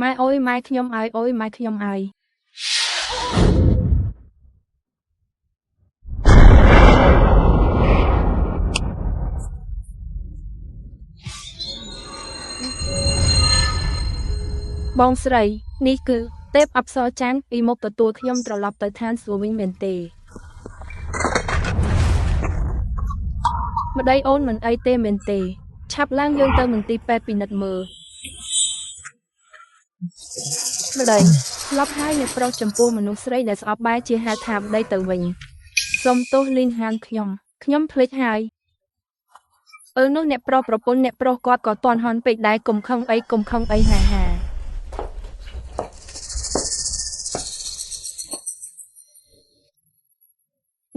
ម៉ែអើយម៉ែខ្ញុំអើយអើយម៉ែខ្ញុំអើយបងស្រីនេះគឺទេពអប្សរចាន់ពីមកទទួលខ្ញុំត្រឡប់ទៅឋានសួគ៌វិញមែនទេម្ដីអូនមិនអីទេមែនទេឆាប់ឡើងយើងទៅមន្ទីរពេទ្យពិនិត្យមើលម្ដីស្លាប់ហើយអ្នកប្រុសចំពោះមនុស្សស្រីដែលស្អប់បែរជាហៅថាម្ដីទៅវិញសុំទោសលីនហានខ្ញុំភ្លេចហើយនោះអ្នកប្រុសប្រពន្ធអ្នកប្រុសគាត់ក៏តន់ហន់ពេកដែរកុំខឹងអីហា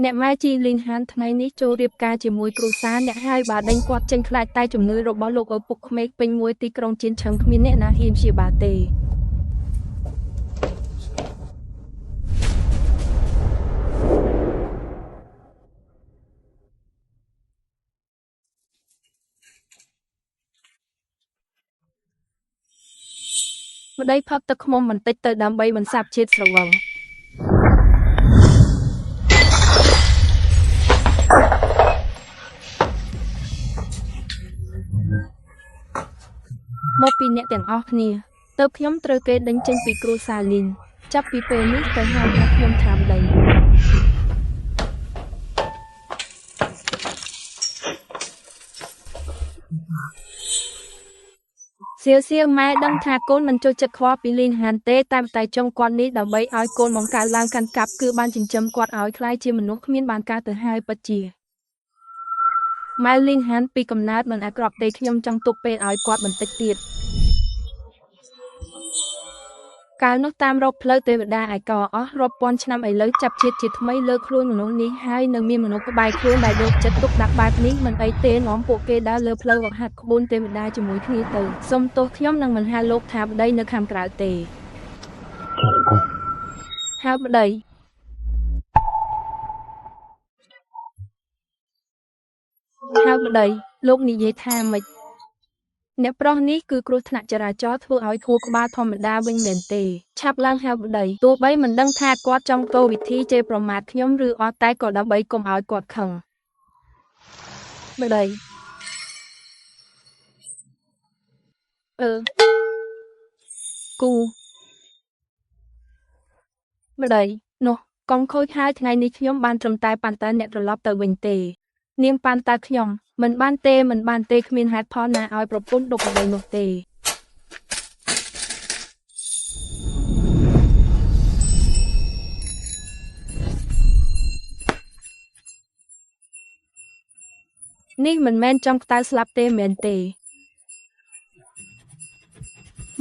អ្នកម៉ែជីលីនហានថ្ងៃនេះចូលរៀបការជាមួយគ្រូសាអ្នកហើយបើដេញគាត់ចេញខ្លាចតែជំងឺរបស់លោកឪពុកក្មេកពេញមួយទីក្រុងជៀនឆឹងគ្មានអ្នកណាហ៊ានព្យាបាលទេម្ដីផឹកទឹកឃ្មុំបន្តិចទៅដើម្បីបន្សាបជាតិស្រវឹងមកពីអ្នកទាំងអស់គ្នាទៅខ្ញុំត្រូវគេដេញចេញពីគ្រូសាលីនចាប់ពីពេលនេះទៅហៅខ្ញុំថាម្ដីសៀវម៉ែដឹងថាកូនមិនចូលចិត្តខ្វល់ពីលីនហានទេតែចុងគាត់នេះដើម្បីឲ្យកូនបង្កើតឡើងកាន់កាប់គឺបានចិញ្ចឹមគាត់ឲ្យខ្លាយជាមនុស្សគ្មានបានការទៅហើយពិតជាម៉ែលីនហានពីកំណើតមិនអាក្រក់ទេខ្ញុំចង់ទុកពេលឲ្យគាត់បន្តិចទៀតកាលនោះតាមរកផ្លូវទេវតាឯកអស់រាប់ពាន់ឆ្នាំឥឡូវចាប់ជាតិជាថ្មីលើខ្លួនមនុស្សនេះហើយនៅមានមនុស្សក្បែរខ្លួនដែលយកចិត្តទុកដាក់បែបនេះមិនអីទេនាំពួកគេដើរលើផ្លូវវឹកហាត់ក្បួនទេវតាជាមួយគ្នាទៅសុំទោសខ្ញុំនឹងមិនហៅលោកថាប្តីនៅខាងក្រៅទេហៅប្តីលោកនិយាយថាម៉េចអ្នកប្រុសនេះគឺគ្រោះថ្នាក់ចរាចរណ៍ធ្វើឲ្យខួរក្បាលធម្មតាវិញមែនទេឆាប់ឡើងហៅប្តីទោះបីមិនដឹងថាគាត់ចង់ចូលវិធីជេរប្រមាថខ្ញុំឬអត់តែក៏ដើម្បីកុំឲ្យគាត់ខឹងប្តីគូប្តីនោះកុំខូចហើយថ្ងៃនេះខ្ញុំបានត្រឹមតែប៉ាន់តែអ្នកត្រឡប់ទៅវិញទេនាងប៉ាន់តែខ្ញុំមិនបានទេគ្មានហេតុផលណាឲ្យប្រពន្ធដប់ប្តីនោះទេនេះមិនមែនចំក្តៅស្លាប់ទេមែនទេ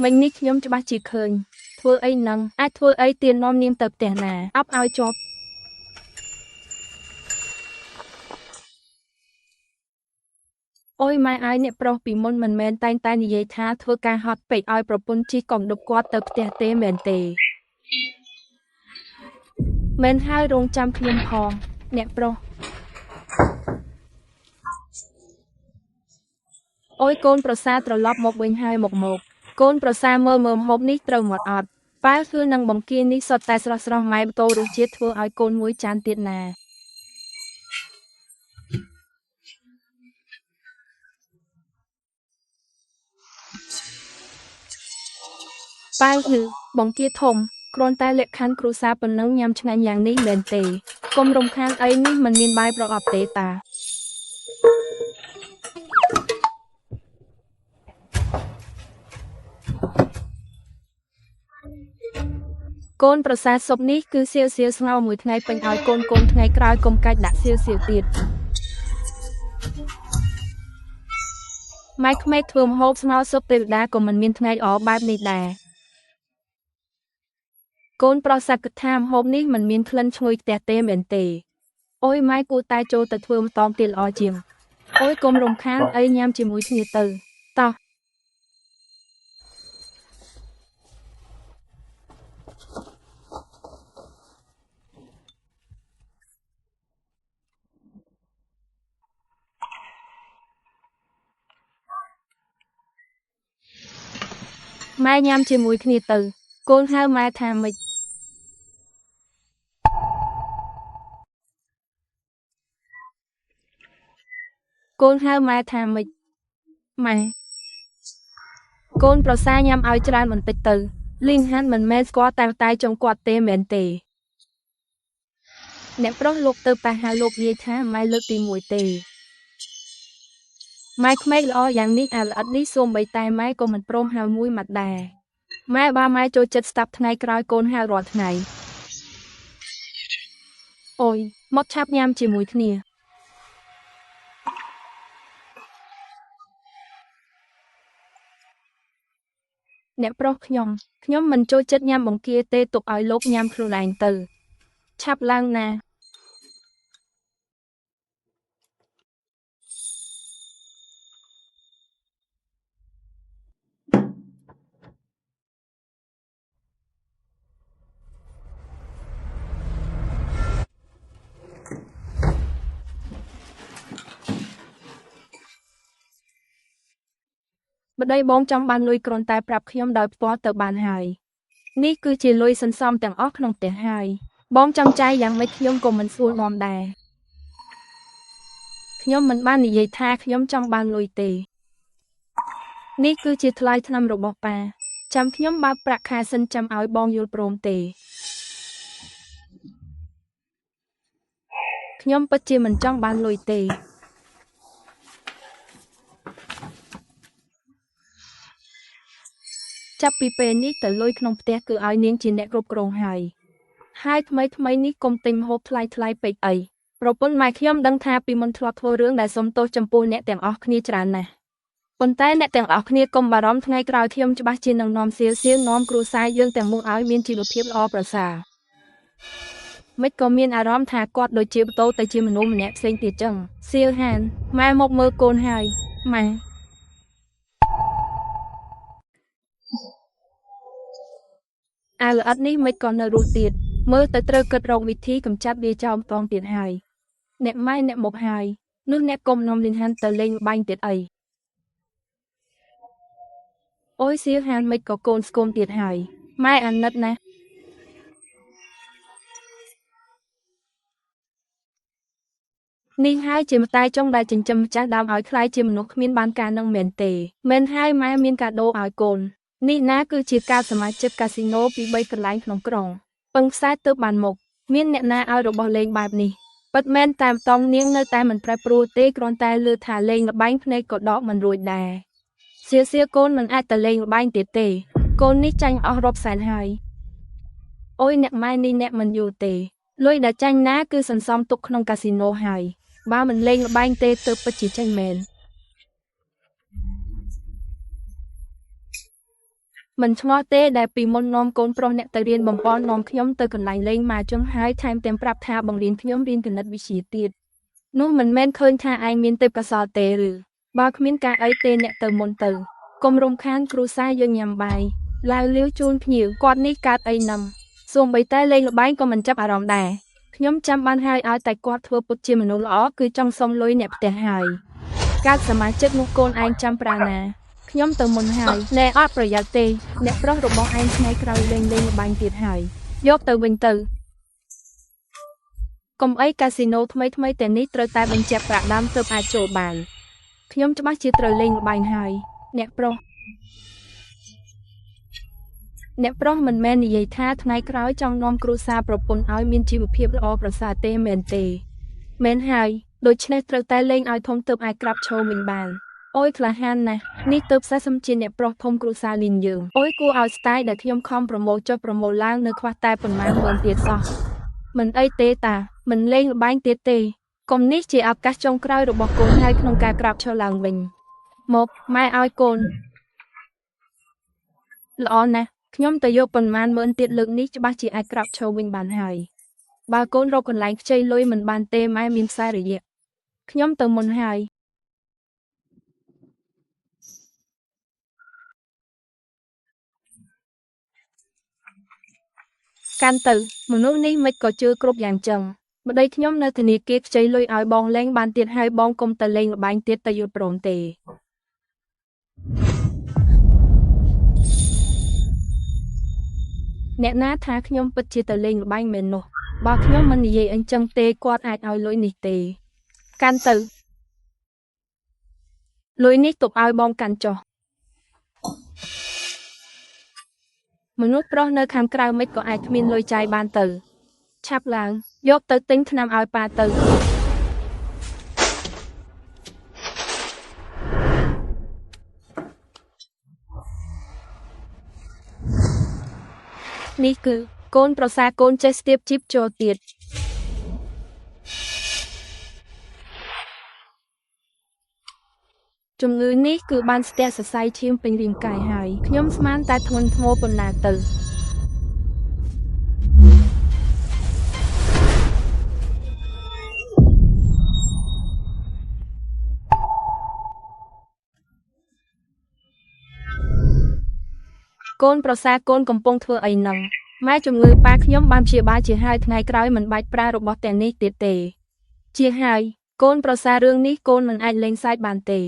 មិញនេះខ្ញុំច្បាស់ជាឃើញធ្វើអីនឹងអាចធ្វើអីទៀតនាំនាងទៅផ្ទះណាអប់ឲ្យជាប់អូយម៉ែអាយអ្នកប្រុសពីមុនមិនមែនតែងតែនិយាយថាធ្វើការហត់ពេកឲ្យប្រពន្ធជិះកុំដប់គាត់ទៅផ្ទះទេមែនទេមែនហើយរងចាំខ្ញុំផងអ្នកប្រុសអូយកូនប្រសាត្រឡប់មកវិញហើយមកកូនប្រសាមើលម្ហូបនេះត្រូវមាត់អត់ប៉ាគឺនឹងបង្គានេះសុទ្ធតែស្រស់ម៉ែបតោរសជាតិធ្វើឲ្យកូនមួយចានទៀតណាប៉ាគឺបង្គាធំគ្រាន់តែលក្ខខណ្ឌគ្រួសារប៉ុណ្ណឹងញ៉ាំឆ្ងាញ់យ៉ាងនេះមែនទេកុំរំខានអីនេះមិនមានបាយប្រអប់ទេតាកូនប្រសាសុបនេះគឺសៀវស្ងោមួយថ្ងៃពេញឲ្យកូនថ្ងៃក្រោយកុំកាច់ដាក់សៀវទៀតម៉ែក្មេកធ្វើម្ហូបស្ងោសុបទេវតាក៏មិនមានថ្ងៃល្អបែបនេះដែរកូនប្រុសសាគិតថាម្ហូបនេះមិនមានក្លិនឈ្ងុយផ្ទះទេមែនទេអូយម៉ែគួរតែចូលទៅធ្វើម្ដងទៀតល្អជាងអូយកុំរំខានអីញ៉ាំជាមួយគ្នាទៅតោះ ម៉ែញ៉ាំជាមួយគ្នាទៅកូនហៅម៉ែថាម៉េចកូនហៅម៉ែថាម៉េចម៉ែកូនប្រសាញ៉ាំឲ្យច្រើនបន្តិចទៅលីងហាន់មិនមែនស្គាល់តែចុងគាត់ទេមែនទេអ្នកប្រុសលោកទៅប៉ះហៅលោកយាយថាម៉ែលើកទី1ទេម៉ែក្មេកល្អយ៉ាងនេះអាល្អិតនេះសូម្បីតែម៉ែក៏មិនព្រមហៅមួយម៉ាត់ដែរម៉ែបើម៉ែចូលចិត្តស្ដាប់ថ្ងៃក្រោយកូនហៅរាល់ថ្ងៃអូយមកឆាប់ញ៉ាំជាមួយគ្នាអ្នកប្រុសខ្ញុំមិនចូលចិត្តញ៉ាំបង្គាទេទុកឲ្យលោកញ៉ាំខ្លួនឯងទៅឆាប់ឡើងណាប្តីបងចង់បានលុយគ្រាន់តែប្រាប់ខ្ញុំដោយផ្ទាល់ទៅបានហើយនេះគឺជាលុយសន្សំទាំងអស់ក្នុងផ្ទះហើយបងចង់ចាយយ៉ាងម៉េចខ្ញុំក៏មិនស្រួលនាំដែរខ្ញុំមិនបាននិយាយថាខ្ញុំចង់បានលុយទេនេះគឺជាថ្លៃថ្នាំរបស់ប៉ាចាំខ្ញុំបើកប្រាក់ខែសិនចាំឲ្យបងយល់ព្រមទេខ្ញុំពិតជាមិនចង់បានលុយទេចាប់ពីពេលនេះទៅលុយក្នុងផ្ទះគឺឲ្យនាងជាអ្នកគ្រប់គ្រងហើយថ្មីនេះកុំទិញម្ហូបថ្លៃពេកអីប្រពន្ធម៉ែខ្ញុំដឹងថាពីមុនធ្លាប់ធ្វើរឿងដែលសុំទោសចំពោះអ្នកទាំងអស់គ្នាច្រើនណាស់ប៉ុន្តែអ្នកទាំងអស់គ្នាកុំបារម្ភថ្ងៃក្រោយខ្ញុំច្បាស់ជានឹងនាំសៀវនាំគ្រួសារយើងទាំងមូលឲ្យមានជីវភាពល្អប្រសើរមិនក៏មានអារម្មណ៍ថាគាត់ដូចជាបន្តទៅជាមនុស្សម្នាក់ផ្សេងទៀតចឹងសៀវហានម៉ែមកមើលកូនហើយម៉ែអាល្អិតនេះមិនក៏នៅរស់ទៀតមើលទៅត្រូវគិតរកវិធីកម្ចាត់វាចោលម្ដងទៀតហើយអ្នកម៉ែអ្នកមកហើយនោះអ្នកកុំនាំលីងហាន់ទៅលេងល្បែងទៀតអីអូយសៀវហានមិនក៏កូនស្គមទៀតហើយម៉ែអាណិតណាស់នេះហើយជាម្ដាយចុងដែលចិញ្ចឹមម្ចាស់ដើមឲ្យខ្លាយជាមនុស្សគ្មានបានការនឹងមែនទេមែនហើយម៉ែមានកាដូឲ្យកូននេះណាគឺជាការសមាជិកកាស៊ីណូពី3កន្លែងក្នុងក្រុងពឹងផ្សាយទៅបានមកមានអ្នកណាឲ្យរបស់លេងបែបនេះពិតមែនតែម្ដងនាងនៅតែមិនប្រែប្រួលទេគ្រាន់តែលឺថាលេងល្បែងភ្នែកក៏ដកមិនរួចដែរសៀកូនមិនអាចទៅលេងល្បែងទៀតទេកូននេះចាញ់អស់រាប់សែនហើយអូយអ្នកម៉ែនេះអ្នកមិនយល់ទេលុយដែលចាញ់ណាគឺសន្សំទុកក្នុងកាស៊ីណូហើយបើមិនលេងល្បែងទេទើបពិតជាចាញ់មែនមិនឆ្ងល់ទេដែលពីមុននាំកូនប្រុសអ្នកទៅរៀនបំពន់នាំខ្ញុំទៅកន្លែងលេងម៉ាចឹងហើយថែមទាំងប្រាប់ថាបង្រៀនខ្ញុំរៀនគណិតវិទ្យាទៀតនោះមិនមែនឃើញថាឯងមានទេពកោសល្យទេឬបើគ្មានការអីទេអ្នកទៅមុនទៅកុំរំខានគ្រូសាយើងញ៉ាំបាយឡាវលាវជូនភ្ញៀវគាត់នេះកើតអីនឹមសូម្បីតែលេងល្បែងក៏មិនចាប់អារម្មណ៍ដែរខ្ញុំចាំបានហើយឲ្យតែគាត់ធ្វើពុតជាមនុស្សល្អគឺចង់សុំលុយអ្នកផ្ទះហើយកើតសមាជិកនោះកូនឯងចាំប្រាណាខ្ញុំទៅមុនហើយណែអត់ប្រយ័ត្នទេអ្នកប្រុសរបស់ឯងថ្ងៃក្រោយលេងល្បែងទៀតហើយយកទៅវិញទៅកុំអីកាស៊ីណូថ្មីតែនេះត្រូវតែបញ្ជាក់ប្រាក់ដើមទើបអាចចូលបានខ្ញុំច្បាស់ជាត្រូវលេងល្បែងហើយអ្នកប្រុសមិនមែននិយាយថាថ្ងៃក្រោយចង់នាំគ្រួសារប្រពន្ធឲ្យមានជីវភាពល្អប្រសើរទេមែនទេមែនហើយដូច្នេះត្រូវតែលេងឲ្យធំទើបអាចក្រាបឈរវិញបានអូយក្លាហានណាស់នេះទើបសះសំជាអ្នកប្រុសធំគ្រួសារលីនយើងអូយគួរឲ្យស្ដាយដែលខ្ញុំខំប្រមូលចុះប្រមូលឡើងនៅខ្វះតែប៉ុន្មានម៉ឺនទៀតសោះមិនអីទេតាមិនលេងល្បែងទៀតទេកុំនេះជាឱកាសចុងក្រោយរបស់កូនហើយក្នុងការក្រាបឈរឡើងវិញមកម៉ែឲ្យកូនល្អណាស់ខ្ញុំទៅយកប៉ុន្មានម៉ឺនទៀតលើកនេះច្បាស់ជាអាចក្រាបឈរវិញបានហើយបើកូនរកកន្លែងខ្ចីលុយមិនបានទេម៉ែមានខ្សែរយៈខ្ញុំទៅមុនហើយកាន់ទៅមនុស្សនេះមិនក៏ជឿគ្រប់យ៉ាងចឹងម្ដីខ្ញុំនៅធនាគារខ្ចីលុយឲ្យបងលេងបានទៀតហើយបងកុំទៅលេងល្បែងទៀតទៅយល់ព្រមទេ អ្នកណាថាខ្ញុំពិតជាទៅលេងល្បែងមែននោះបើខ្ញុំមិននិយាយអញ្ចឹងទេគាត់អាចឲ្យលុយនេះទេកាន់ទៅលុយនេះទុកឲ្យបងកាន់ចុះមនុស្សប្រុសនៅខាងក្រៅមិនក៏អាចគ្មានលុយចាយបានទៅឆាប់ឡើងយកទៅទិញថ្នាំឲ្យប៉ាទៅនេះគឺកូនប្រសាកូនចេះស្ទាបជីបចូលទៀតជំងឺនេះគឺបានស្ទះសរសៃឈាមពេញរាងកាយហើយខ្ញុំស្មានតែធ្ងន់ធ្ងរប៉ុណ្ណាទៅកូនប្រសាកូនកំពុងធ្វើអីនឹងម៉ែជំងឺប៉ាខ្ញុំបានព្យាបាលជាហើយថ្ងៃក្រោយមិនបាច់ប្រើរបស់ទាំងនេះទៀតទេជាហើយកូនប្រសារឿងនេះកូនមិនអាចលេងសើចបានទេ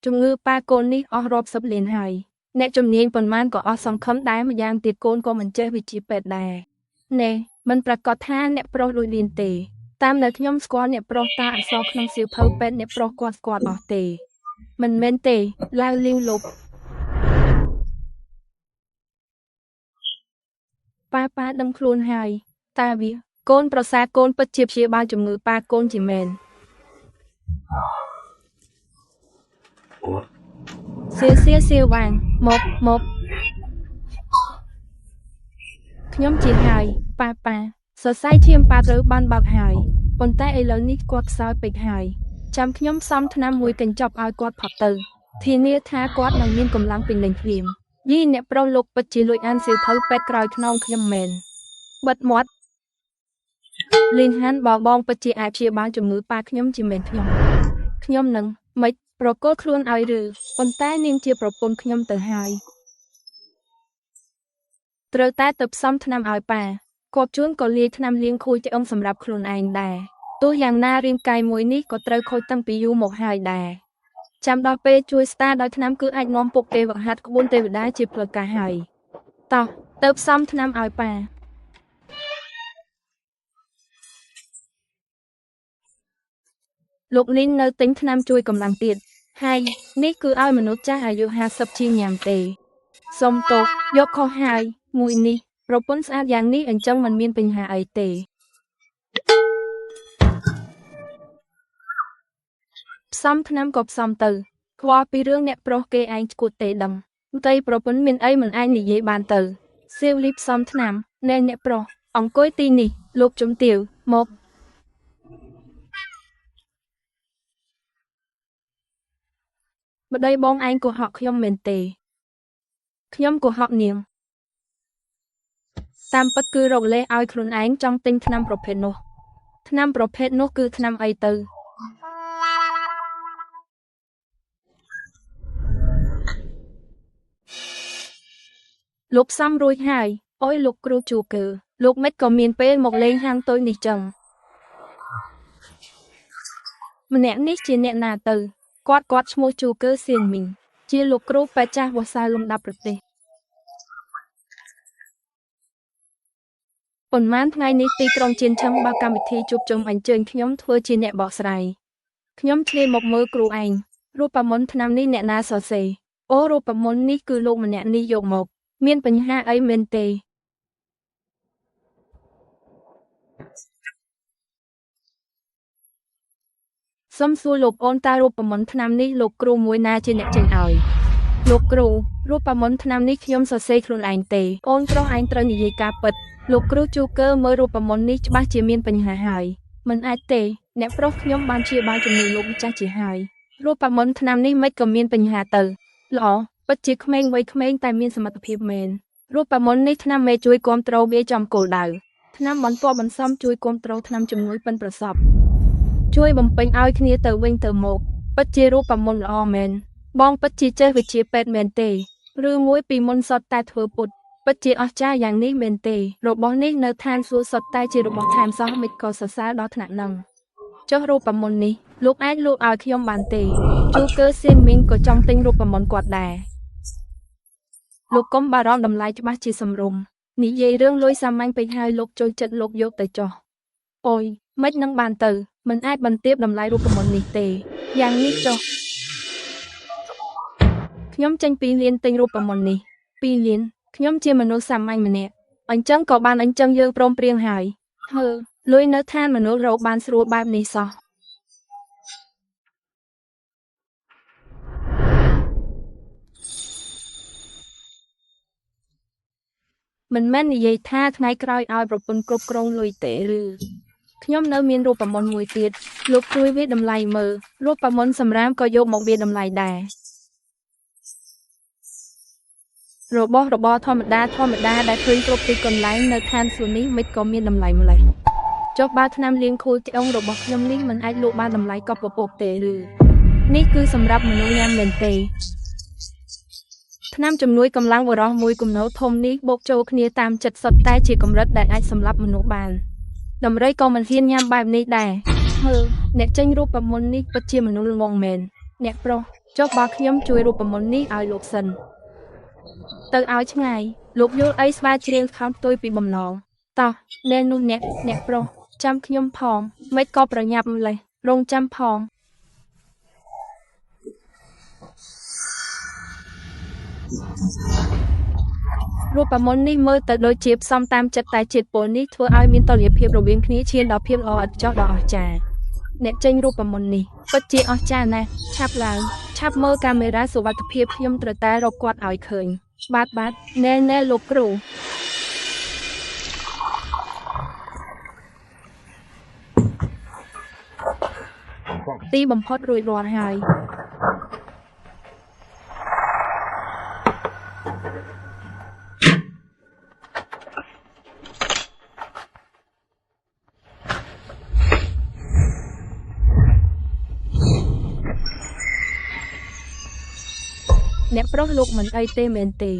ជំងឺប៉ាកូននេះអស់រាប់សិបលានហើយអ្នកជំនាញប៉ុន្មានក៏អស់សង្ឃឹមដែរម្យ៉ាងទៀតកូនក៏មិនចេះវិជ្ជាពេទ្យដែរណែមិនប្រកាសថាអ្នកប្រុសលួចលៀនទេតាមដែលខ្ញុំស្គាល់អ្នកប្រុសតាអក្សរក្នុងសៀវភៅពេទ្យអ្នកប្រុសគាត់ស្គាល់អស់ទេមិនមែនទេឡាវលាវលុបប៉ាដឹងខ្លួនហើយតាវាកូនប្រសាកូនពិតជាព្យាបាលជំងឺប៉ាកូនជាមែនសៀវាងមកខ្ញុំជាហើយប៉ាសរសៃឈាមប៉ាត្រូវបានបើកហើយប៉ុន្តែឥឡូវនេះគាត់ខ្សោយពេកហើយចាំខ្ញុំសំថ្នាំមួយកញ្ចប់ឲ្យគាត់ផឹកទៅធានាថាគាត់នឹងមានកម្លាំងពេញលេញភ្លាមយីអ្នកប្រុសលោកពិតជាលួចអានសៀវភៅពេទ្យក្រោយខ្នងខ្ញុំមែនបិទមាត់លីនហានបងពិតជាអាចព្យាបាលជំងឺប៉ាខ្ញុំជាមែនខ្ញុំនឹងមិនប្រកល់ខ្លួនឲ្យឬប៉ុន្តែនាងជាប្រពន្ធខ្ញុំទៅហើយត្រូវតែទៅផ្សំថ្នាំឲ្យប៉ាគាត់ជួនក៏លាយថ្នាំលាងខួរឆ្អឹងសម្រាប់ខ្លួនឯងដែរទោះយ៉ាងណារាងកាយមួយនេះក៏ត្រូវខូចតាំងពីយូរមកហើយដែរចាំដល់ពេលជួយស្តារដោយថ្នាំគឺអាចនាំពុកទេវហាត់ក្បួនទេវតាជាផ្លូវការហើយតោះទៅផ្សំថ្នាំឲ្យប៉ាលោកលីននៅទិញថ្នាំជួយកម្លាំងទៀតហើយនេះគឺឲ្យមនុស្សចាស់អាយុ50ជាងញ៉ាំទេសុំទោសយកខុសហើយមួយនេះប្រពន្ធស្អាតយ៉ាងនេះអញ្ចឹងមិនមានបញ្ហាអីទេផ្សំថ្នាំក៏ផ្សំទៅខ្វល់ពីរឿងអ្នកប្រុសគេឯងឈួតទេដឹងតែប្រពន្ធមានអីមិនអាចនិយាយបានទៅសៀវលីផ្សំថ្នាំណែអ្នកប្រុសអង្គុយទីនេះលោកជំទាវមកម្ដីបងឯងកុហកខ្ញុំមែនទេខ្ញុំកុហកនាងតាមពិតគឺរកលេសឲ្យខ្លួនឯងចង់ទិញថ្នាំប្រភេទនោះថ្នាំប្រភេទនោះគឺថ្នាំអីទៅលោកផ្សំរួចហើយអុយលោកគ្រូជូគឺលោកមិនក៏មានពេលមកលេងហាងតូចនេះចឹងម្នាក់នេះជាអ្នកណាទៅគាត់ឈ្មោះជូគឺសៀងមីងជាលោកគ្រូពេទ្យចាស់វស្សាលំដាប់ប្រទេសប៉ុន្មានថ្ងៃនេះទីក្រុងជៀនឆឹងបើកកម្មវិធីជួបជុំអញ្ជើញខ្ញុំធ្វើជាអ្នកបកស្រាយខ្ញុំឆ្លៀតមកមើលគ្រូឯងរូបមន្តថ្នាំនេះអ្នកណាសរសេរអូរូបមន្តនេះគឺលោកម្នាក់នេះយកមកមានបញ្ហាអីមែនទេសុំសួរលោកអូនតើរូបមន្តថ្នាំនេះលោកគ្រូមួយណាជាអ្នកចេញឲ្យលោកគ្រូរូបមន្តថ្នាំនេះខ្ញុំសរសេរខ្លួនឯងទេអូនប្រុសឯងត្រូវនិយាយការពិតលោកគ្រូជូកើមើលរូបមន្តនេះច្បាស់ជាមានបញ្ហាហើយមិនអាចទេអ្នកប្រុសខ្ញុំបានព្យាបាលជំងឺលោកម្ចាស់ជាហើយរូបមន្តថ្នាំនេះមិនក៏មានបញ្ហាទៅល្អពិតជាក្មេងវ័យក្មេងតែមានសមត្ថភាពមែនរូបមន្តនេះថ្នាំមេជួយគ្រប់គ្រងវាចំគោលដៅថ្នាំបន្ទាប់បន្សំជួយគ្រប់គ្រងថ្នាំជំនួយប៉ិនប្រសពជួយបំពេញឲ្យគ្នាទៅវិញទៅមកពិតជារូបមន្តល្អមែនបងពិតជាចេះវិជ្ជាពេទ្យមែនទេឬមួយពីមុនសតតែធ្វើពុតពិតជាអស្ចារ្យយ៉ាងនេះមែនទេរបស់នេះនៅឋានសួគ៌សុទ្ធតែជារបស់ថែមសោះមិនក៏សរសើរដល់ថ្នាក់នឹងចុះរូបមន្តនេះលោកអាចលក់ឲ្យខ្ញុំបានទេជូគឺសៀងមីងក៏ចង់ទិញរូបមន្តគាត់ដែរលោកកុំបារម្ភតម្លៃច្បាស់ជាសមរម្យ និយាយរឿងលុយសាមញ្ញពេកហើយលោកចូលចិត្តលោកយកទៅចោះអូយមិននឹងបានទៅមិនអាចបន្ទាបតម្លៃរូបមន្តនេះទេយ៉ាងនេះចុះខ្ញុំចេញ2 លានទិញរូបមន្តនេះ2 លានខ្ញុំជាមនុស្សសាមញ្ញម្នាក់អញ្ចឹងក៏បានអញ្ចឹងយើងព្រមព្រៀងហើយលុយនៅឋានមនុស្សរកបានស្រួលបែបនេះសោះមិនមែននិយាយថាថ្ងៃក្រោយឲ្យប្រពន្ធគ្រប់គ្រងលុយទេឬខ្ញុំនៅមានរូបមន្តមួយទៀតលោកជួយវាតម្លៃមើលរូបមន្តសម្រាមក៏យកមកវាតម្លៃដែររបស់របរធម្មតាដែលឃើញគ្រប់ទីកន្លែងនៅឋានសួគ៌នេះមិនក៏មានតម្លៃម្លេះចុះបើថ្នាំលាងខួរឆ្អឹងរបស់ខ្ញុំនេះមិនអាចលក់បានតម្លៃកប់ពពកទេឬនេះគឺសម្រាប់មនុស្សញ៉ាំមែនទេថ្នាំជំនួយកម្លាំងបរិសុទ្ធមួយគំនោធំនេះបូកចូលគ្នាតាមចិត្តសុទ្ធតែជាកម្រិតដែលអាចសម្លាប់មនុស្សបានដំរីក៏មិនហ៊ានញ៉ាំបែបនេះដែរអ្នកចេញរូបមន្តនេះពិតជាមនុស្សល្ងងមែនអ្នកប្រុសចុះបើខ្ញុំជួយរូបមន្តនេះឲ្យលោកសិនទៅឲ្យឆ្ងាយលោកយល់អីស្វាជ្រៀងខំផ្ទុយពីបំណងតោះណែនោះអ្នកប្រុសចាំខ្ញុំផងមិនក៏ប្រញាប់ម្លេះរងចាំផងរូបមន្តនេះមើលទៅដូចជាផ្សំតាមចិត្តតែជាតិពុលនេះធ្វើឲ្យមានតុល្យភាពរវាងគ្នាឈានដល់ភាពល្អឥតខ្ចោះដ៏អស្ចារ្យអ្នកចេញរូបមន្តនេះពិតជាអស្ចារ្យណាស់ឆាប់ឡើងឆាប់មើលកាមេរ៉ាសុវត្ថិភាពខ្ញុំត្រូវតែរកគាត់ឲ្យឃើញបាទណែលោកគ្រូទីបំផុតរួចរាល់ហើយអ្នកប្រុសលោកមិនអីទេមែនទេ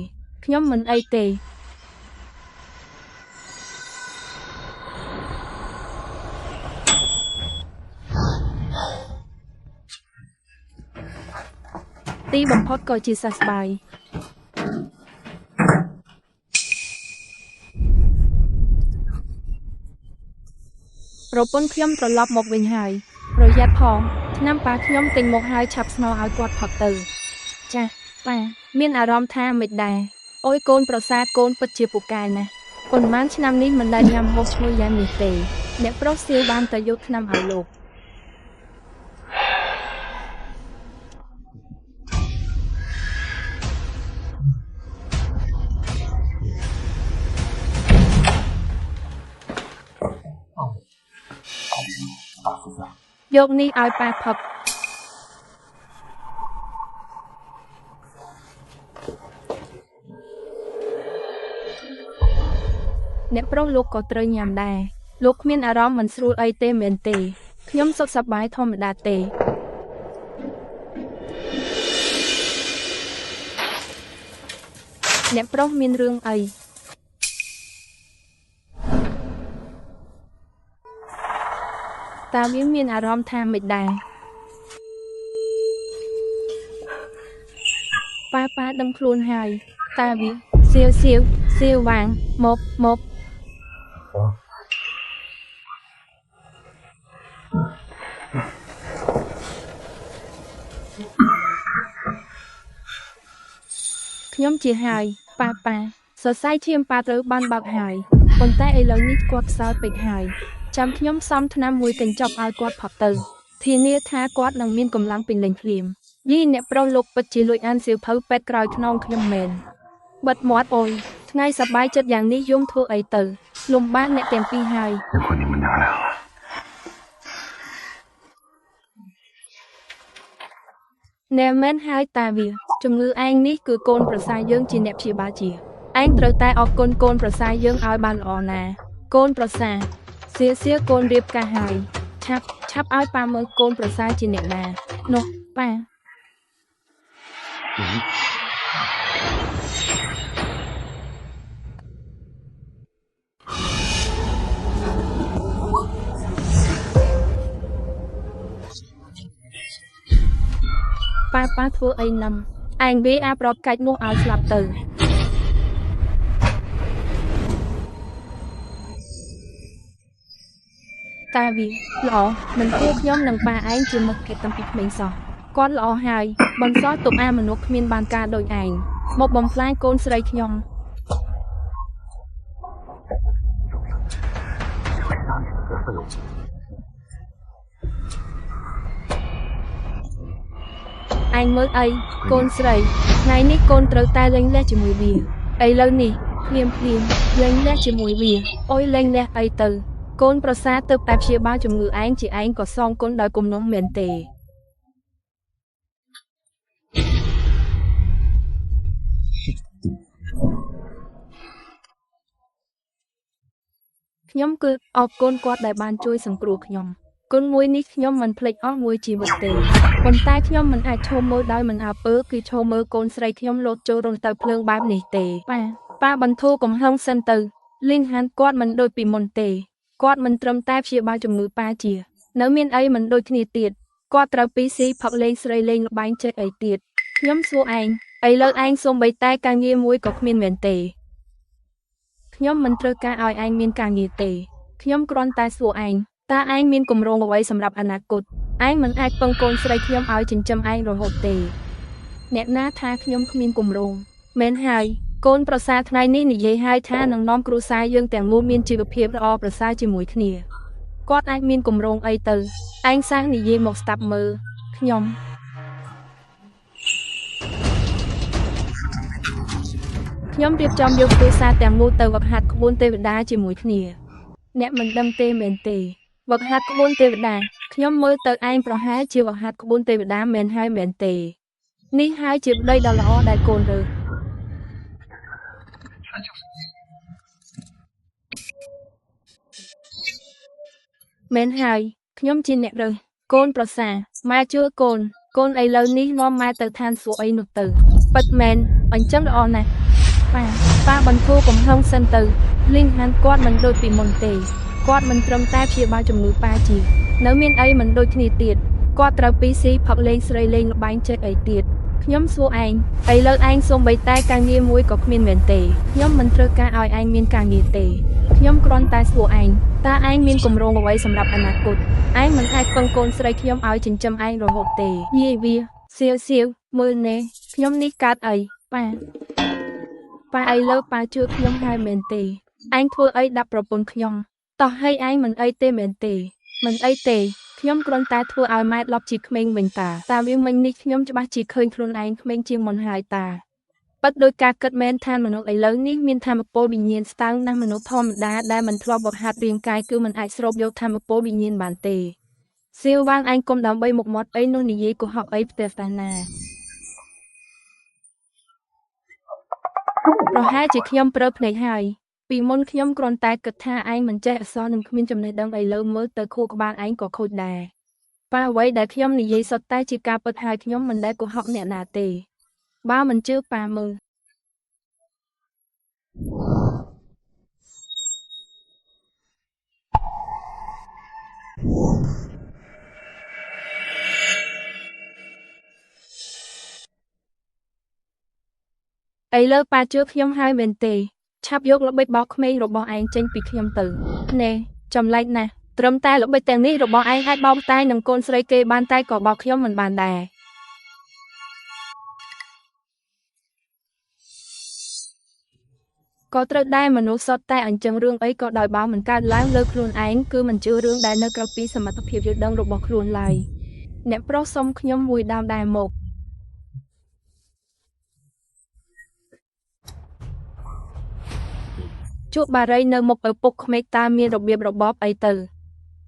ខ្ញុំមិនអីទេទីបំផុតក៏ជាសះស្បើយប្រពន្ធខ្ញុំត្រឡប់មកវិញហើយប្រយ័ត្នផងថ្នាំប៉ាខ្ញុំទិញមកហើយឆាប់ស្នោឲ្យគាត់ផឹកទៅចាប៉ាមានអារម្មណ៍ថាមិនដែរអូយកូនប្រសាកូនពិតជាពូកែណាស់ប៉ុន្មានឆ្នាំនេះមិនដែលញ៉ាំហូបឈ្ងុយយ៉ាងនេះទេអ្នកប្រុសសៀវបានតែយកថ្នាំឲ្យលោកយកនេះឲ្យប៉ាផឹកអ្នកប្រុសលោកក៏ត្រូវញ៉ាំដែរលោកគ្មានអារម្មណ៍មិនស្រួលអីទេមែនទេខ្ញុំសុខសប្បាយធម្មតាទេអ្នកប្រុសមានរឿងអីតើវាមានអារម្មណ៍ថាមិនដែរប៉ាដឹងខ្លួនហើយតើវាសៀវវាងមកខ្ញុំជាហើយប៉ាសរសៃឈាមប៉ាត្រូវបានបើកហើយប៉ុន្តែឥឡូវនេះគាត់ខ្សោយពេកហើយចាំខ្ញុំសំថ្នាំមួយកញ្ចប់ឲ្យគាត់ផឹកទៅធានាថាគាត់នឹងមានកម្លាំងពេញលេញភ្លាមយីអ្នកប្រុសលោកពិតជាលួចអានសៀវភៅពេទ្យក្រោយខ្នងខ្ញុំមែនបិទមាត់អូយថ្ងៃសប្បាយចិត្តយ៉ាងនេះយំធ្វើអីទៅលំបាកអ្នកទាំងពីរហើយណែមែនហើយតាវាជំងឺឯងនេះគឺកូនប្រសាយើងជាអ្នកព្យាបាលជាឯងត្រូវតែអរគុណកូនប្រសាយើងឲ្យបានល្អណាកូនប្រសាសៀកូនរៀបការហើយឆាប់ឲ្យប៉ាមើលកូនប្រសាជាអ្នកណានោះប៉ាប៉ាធ្វើអីណាំឯងវាអាប្រកាច់នោះឲ្យស្លាប់ទៅ តាវាល្អមិនគួរខ្ញុំនឹងប៉ាឯងជាមិត្តភក្តិតាំងពីក្មេងសោះគាត់ល្អហើយបន្សល់ទុកអាមនុស្សគ្មានបានការដូចឯងមកបំផ្លាញកូនស្រីខ្ញុំឯងមើលអីកូនស្រីថ្ងៃនេះកូនត្រូវតែលេងលះជាមួយវាឥឡូវនេះភ្លាមលេងលះជាមួយវាអុយលេងលះអីទៅកូនប្រសាទើបតែព្យាបាលជំងឺឯងជាឯងក៏សងគុណដោយគំនុំមែនទេខ្ញុំគឺអរគុណគាត់ដែលបានជួយសង្គ្រោះខ្ញុំគុណមួយនេះខ្ញុំមិនភ្លេចអស់មួយជីវិតទេប៉ុន្តែខ្ញុំមិនអាចឈោមមើលដោយមិនអើពើគឺឈោមមើលកូនស្រីខ្ញុំលោតចូលរងទៅភ្លើងបែបនេះទេប៉ាបន្ធូរកំហឹងសិនទៅលីងហានគាត់មិនដូចពីមុនទេគាត់មិនត្រឹមតែព្យាបាលជំងឺប៉ាជានៅមានអីមិនដូចគ្នាទៀតគាត់ត្រូវពីស៊ីផឹកលេងស្រីលេងល្បែងចេះអីទៀតខ្ញុំសួរឯងឥឡូវឯងសូម្បីតែការងារមួយក៏គ្មានមែនទេខ្ញុំមិនត្រូវការឲ្យឯងមានការងារទេខ្ញុំគ្រាន់តែសួរឯងតើឯងមានគម្រោងអ្វីសម្រាប់អនាគតឯងមិនអាចពឹងកូនស្រីខ្ញុំឲ្យចិញ្ចឹមឯងរហូតទេអ្នកណាថាខ្ញុំគ្មានគម្រោងមែនហើយកូនប្រសាថ្ងៃនេះនិយាយហើយថានឹងនាំគ្រួសារយើងទាំងមូលមានជីវភាពល្អប្រសើរជាមួយគ្នាគាត់អាចមានគម្រោងអីទៅឯងសាងនិយាយមកស្ដាប់មើលខ្ញុំរៀបចំយកគ្រួសារទាំងមូលទៅវឹកហាត់ក្បួនទេវតាជាមួយគ្នាអ្នកមិនដឹងទេមែនទេវឹកហាត់ក្បួនទេវតាខ្ញុំមើលទៅឯងប្រហែលជាវឹកហាត់ក្បួនទេវតាមែនហើយមែនទេនេះហើយជាប្តីដ៏ល្អដែលកូនរើសមែនហើយខ្ញុំជាអ្នករើសកូនប្រសាម៉ែជឿកូនឥឡូវនេះនាំម៉ែទៅឋានសួគ៌អីនោះទៅពិតមែនអញ្ចឹងល្អណាស់ប៉ាបន្ធូរកំហឹងសិនទៅលីងហានគាត់មិនដូចពីមុនទេគាត់មិនត្រឹមតែព្យាបាលជំងឺប៉ាជានៅមានអីមិនដូចគ្នាទៀតគាត់ត្រូវពីស៊ីផឹកលេងស្រីលេងល្បែងចេះអីទៀតខ្ញុំសួរឯងឥឡូវឯងសូម្បីតែការងារមួយក៏គ្មានមែនទេខ្ញុំមិនត្រូវការឲ្យឯងមានការងារទេខ្ញុំគ្រាន់តែសួរឯងតើឯងមានគម្រោងអ្វីសម្រាប់អនាគតឯងមិនអាចពឹងកូនស្រីខ្ញុំឲ្យចិញ្ចឹមឯងរហូតទេយាយវាសៀវមើលណែខ្ញុំនេះកើតអីប៉ាឥឡូវប៉ាជឿខ្ញុំហើយមែនទេឯងធ្វើអីដាក់ប្រពន្ធខ្ញុំតោះឲ្យឯងមិនអីទេមែនទេមិនអីទេខ្ញុំគ្រាន់តែធ្វើឲ្យម៉ែឡប់ជាក្មេងវិញតាវាមិញនេះខ្ញុំច្បាស់ជាឃើញខ្លួនឯងក្មេងជាងមុនហើយតាប៉ិតដោយការគិតមែនថាមនុស្សឥឡូវនេះមានធម៌ពលវិញ្ញាណស្តើងណាស់មនុស្សធម្មតាដែលមិនធ្លាប់វឹកហាត់រាងកាយគឺមិនអាចស្រូបយកធម៌ពលវិញ្ញាណបានទេសៀវវាងឯងគុំដើម្បីមុខមាត់អីនោះនិយាយកុហកអីផ្ទះតាណាប្រហែលជាខ្ញុំព្រើភ្នែកហើយពីមុនខ្ញុំគ្រាន់តែគិតថាឯងមិនចេះអក្សរនិងគ្មានចំណេះដឹងឥឡូវមើលទៅខួរក្បាលឯងក៏ខូចដែរប៉ាអ្វីដែលខ្ញុំនិយាយសុទ្ធតែជាការពិតហើយខ្ញុំមិនដែលកុហកអ្នកណាទេបើមិនជឿប៉ាមើលឥឡូវប៉ាជឿខ្ញុំហើយមែនទេឆាប់យកល្បិចបោកក្មេងរបស់ឯងចេញពីខ្ញុំទៅណែចម្លែកណាស់ត្រឹមតែល្បិចទាំងនេះរបស់ឯងអាចបោកតែនឹងកូនស្រីគេបានតែក៏បោកខ្ញុំមិនបានដែរក៏ត្រូវដែរមនុស្សសុទ្ធតែអញ្ចឹងរឿងអីក៏ដោយបើមិនកើតឡើងលើខ្លួនឯងគឺមិនជឿរឿងដែលនៅក្រៅពីសមត្ថភាពយល់ដឹងរបស់ខ្លួនឡើយអ្នកប្រុសសុំខ្ញុំមួយដើមដែរមកជួបបារីនៅមុខឪពុកក្មេកតើមានរបៀបរបបអីទៅ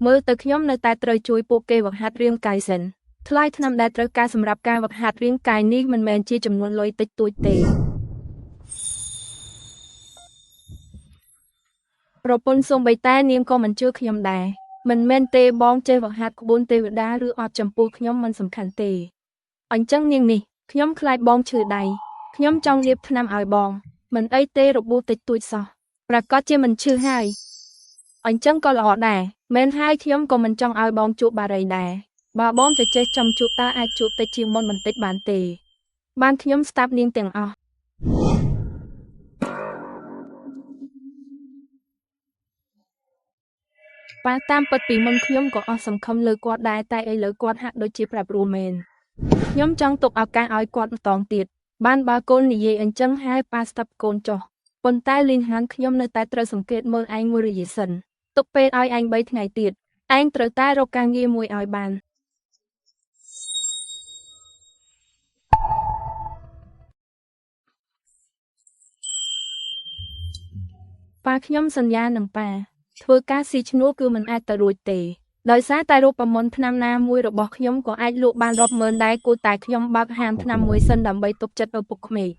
មើលទៅខ្ញុំនៅតែត្រូវជួយពួកគេវឹកហាត់រាងកាយសិនថ្លៃថ្នាំដែលត្រូវការសម្រាប់ការវឹកហាត់រាងកាយនេះមិនមែនជាចំនួនលុយតិចតួចទេប្រពន្ធសូម្បីតែនាងក៏មិនជឿខ្ញុំដែរមិនមែនទេបងចេះវឹកហាត់ក្បួនទេវតាឬអត់ចំពោះខ្ញុំមិនសំខាន់ទេអញ្ចឹងនាងនេះខ្ញុំខ្លាចបងឈឺដៃខ្ញុំចង់លាបថ្នាំឲ្យបងមិនអីទេរបួសតិចតួចសោះប្រកាសជាមិនឈឺហើយអញ្ចឹងក៏ល្អដែរមែនហើយខ្ញុំក៏មិនចង់ឲ្យបងជួបបារីដែរបើបងចេះចង់ជួបតើអាចជួបតិចជាងមុនបន្តិចបានទេបានខ្ញុំស្ដាប់នាងទាំងអស់ ប៉ាតាមពិតពីមុនខ្ញុំក៏អស់សង្ឃឹមលើគាត់ដែរតែឥឡូវគាត់ហាក់ដូចជាប្រាប់រួមមែនខ្ញុំចង់ទុកឱកាសឲ្យគាត់ម្តងទៀតបានបើកូននិយាយអញ្ចឹងហើយប៉ាស្តាប់កូនចុះប៉ុន្តែលីនហានខ្ញុំនៅតែត្រូវសង្កេតមើលឯងមួយរយៈសិនទុកពេលឲ្យឯង3ថ្ងៃទៀតឯងត្រូវតែរកការងារមួយឲ្យបានប៉ាខ្ញុំសន្យានឹងប៉ាធ្វើការស៊ីឈ្នួលគឺមិនអាចទៅរួចទេដោយសារតែរូបមន្តថ្នាំណាមួយរបស់ខ្ញុំក៏អាចលក់បានរាប់ម៉ឺនដែរគួរតែខ្ញុំបើកហាងថ្នាំមួយសិនដើម្បីទប់ចិត្តឪពុកក្មេក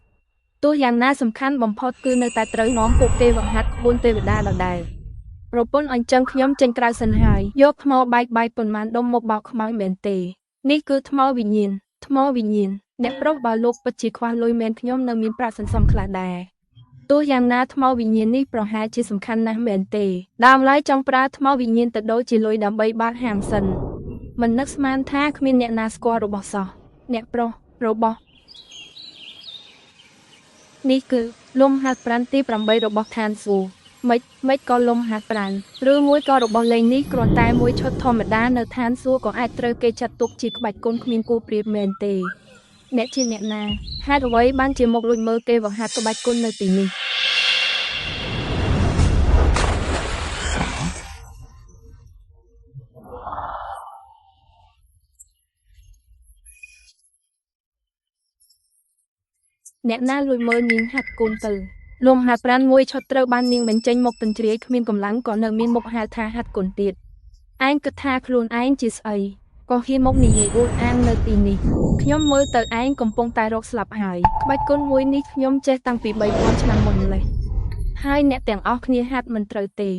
ទោះយ៉ាងណាសំខាន់បំផុតគឺនៅតែត្រូវនាំពួកទេវហាត់ក្បួនទេវតាដដែលប្រពន្ធអញ្ចឹងខ្ញុំចេញក្រៅសិនហើយយកថ្មបាយប៉ុន្មានដុំមកបោកខ្មោចមែនទេនេះគឺថ្មវិញ្ញាណអ្នកប្រុសបើលោកពិតជាខ្វះលុយមែនខ្ញុំនៅមានប្រាក់សន្សំខ្លះដែរទោះយ៉ាងណាថ្មវិញ្ញាណនេះប្រហែលជាសំខាន់ណាស់មែនទេដើមឡើយចង់ប្រើថ្មវិញ្ញាណទៅដូរជាលុយដើម្បីបើកហាងសិនមិននឹកស្មានថាគ្មានអ្នកណាស្គាល់របស់សោះអ្នកប្រុសរបស់នេះគឺលំហាត់ប្រាណទី8របស់ឋានសួគ៌មិនក៏លំហាត់ប្រាណឬមួយក៏របស់លេងនេះគ្រាន់តែមួយឈុតធម្មតានៅឋានសួគ៌ក៏អាចត្រូវគេចាត់ទុកជាក្បាច់គុណគ្មានគូប្រៀបមែនទេអ្នកជាអ្នកណាហេតុអ្វីបានជាមកលួចមើលគេវហាត់ក្បាច់គុណនៅទីនេះអ្នកណាលួចមើលនាងហាត់គុណទៅលំហាត់ប្រាណមួយឈុតត្រូវបាននាងបញ្ចេញមកទន្ជ្រាយគ្មានកម្លាំងក៏នៅមានមុខហៅថាហាត់គុណទៀតឯងគិតថាខ្លួនឯងជាស្អីក៏ហ៊ានមកនិយាយអួតអាងនៅទីនេះខ្ញុំមើលទៅឯងកំពុងតែរកស្លាប់ហើយក្បាច់គុណមួយនេះខ្ញុំចេះតាំងពី3000ឆ្នាំមុនម្លេះហើយអ្នកទាំងអស់គ្នាហាត់មិនត្រូវទេ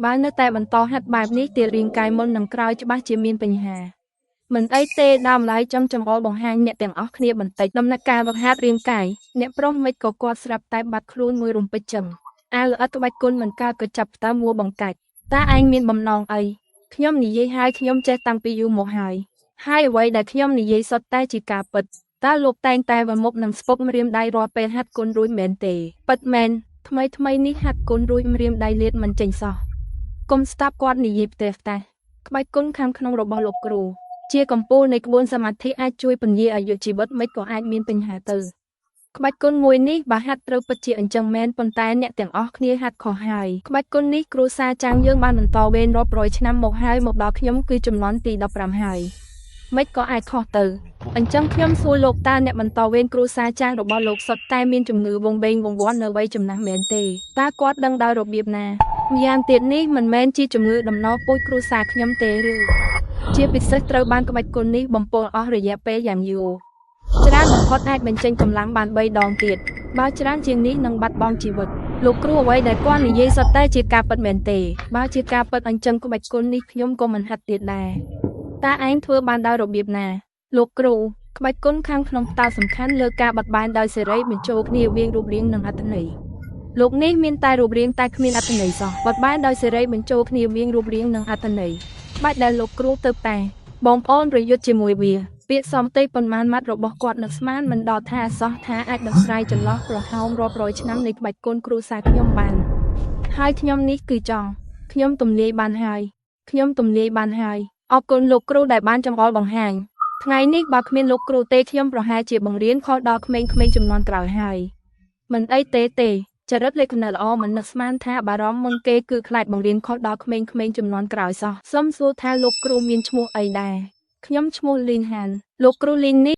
បើនៅតែបន្តហាត់បែបនេះទៀតរាងកាយមុននឹងក្រោយច្បាស់ជាមានបញ្ហាមិនអីទេដើមឡើយចំអល់បង្ហាញអ្នកទាំងអស់គ្នាបន្តិចដំណើរការវឹកហាត់រាងកាយអ្នកប្រុសមិនក៏គាត់ស្រាប់តែបាត់ខ្លួនមួយរំពេចចឹងអាល្អិតក្បាច់គុណមិនកើតក៏ចាប់តើមួបង្កាច់តើឯងមានបំណងអីខ្ញុំនិយាយហើយខ្ញុំចេះតាំងពីយូរមកហើយអ្វីដែលខ្ញុំនិយាយសុទ្ធតែជាការពិតតើលោកតែងតែវមុខនឹងស្ពុកម្រាមដៃរាល់ពេលហាត់គុណរួចមែនទេពិតមែនថ្មីនេះហាត់គុណរួចម្រាមដៃលាតមិនចេញសោះកុំស្ដាប់គាត់និយាយផ្ទះក្បាច់គុណខាងក្នុងរបស់លោកគ្រូជាកម្ពូលនៃក្បួនសមាធិអាចជួយពន្យាអាយុជីវិតមិនក៏អាចមានបញ្ហាទៅក្បាច់គុណមួយនេះបើហាត់ត្រូវពិតជាអញ្ចឹងមែនប៉ុន្តែអ្នកទាំងអស់គ្នាហាត់ខុសហើយក្បាច់គុណនេះគ្រូសាចាងយើងបានបន្តវេនរាប់រយឆ្នាំមកហើយមកដល់ខ្ញុំគឺចំនួនទី15ហើយមិនក៏អាចខុសទៅអញ្ចឹងខ្ញុំសួរលោកតើអ្នកបន្តវេនគ្រូសាចាងរបស់លោកសុទ្ធតែមានជំងឺវងវែងវង្វាន់នៅវ័យចំណាស់មែនទេតើគាត់ដឹងដោយរបៀបណាម្យ៉ាងទៀតនេះមិនមែនជាជំងឺដំណោពូជគ្រូសាខ្ញុំទេឬជាពិសេសត្រូវបានក្បាច់គុណនេះបំពុលអស់រយៈពេលយ៉ាងយូរច្រើនបំផុតអាចបញ្ចេញកម្លាំងបាន3ដងទៀតបើច្រើនជាងនេះនឹងបាត់បង់ជីវិតលោកគ្រូអ្វីដែលគាត់និយាយសុទ្ធតែជាការពិតមែនទេបើជាការពិតអញ្ចឹងក្បាច់គុណនេះខ្ញុំក៏មិនហាត់ទៀតដែរតើឯងធ្វើបានដោយរបៀបណាលោកគ្រូក្បាច់គុណខាងក្នុងផ្ដោតសំខាន់លើការបត់បែនដោយសេរីបញ្ចូលគ្នាវាងរូបរាងនិងអត្ថន័យលោកនេះមានតែរូបរាងតែគ្មានអត្ថន័យសោះបត់បែនដោយសេរីបញ្ចូលគ្នាវាងរូបរាងនិងអត្ថន័យបាច់ដែលលោកគ្រូទៅតែបងប្អូនប្រយុទ្ធជាមួយវាពាក្យសំទេប៉ុន្មានម៉ាត់របស់គាត់នឹកស្មានមិនដល់ថាសោះថាអាចដោះស្រាយចន្លោះប្រហោងរាប់រយឆ្នាំនៃក្បាច់គុណគ្រូសាខ្ញុំបានហើយខ្ញុំនេះគឺចង់ខ្ញុំទំលាយបានហើយអរគុណលោកគ្រូដែលបានចំអល់បង្ហាញថ្ងៃនេះបើគ្មានលោកគ្រូទេខ្ញុំប្រហែលជាបង្រៀនខុសដល់ក្មេងៗជំនាន់ក្រោយហើយមិនអីទេចរិតលក្ខណៈល្អមិននឹកស្មានថាបារម្ភមុនគេគឺខ្លាចបង្រៀនខុសដល់ក្មេងៗជំនាន់ក្រោយសោះសូមសួរថាលោកគ្រូមានឈ្មោះអីដែរខ្ញុំឈ្មោះលីនហានលោកគ្រូលីននេះ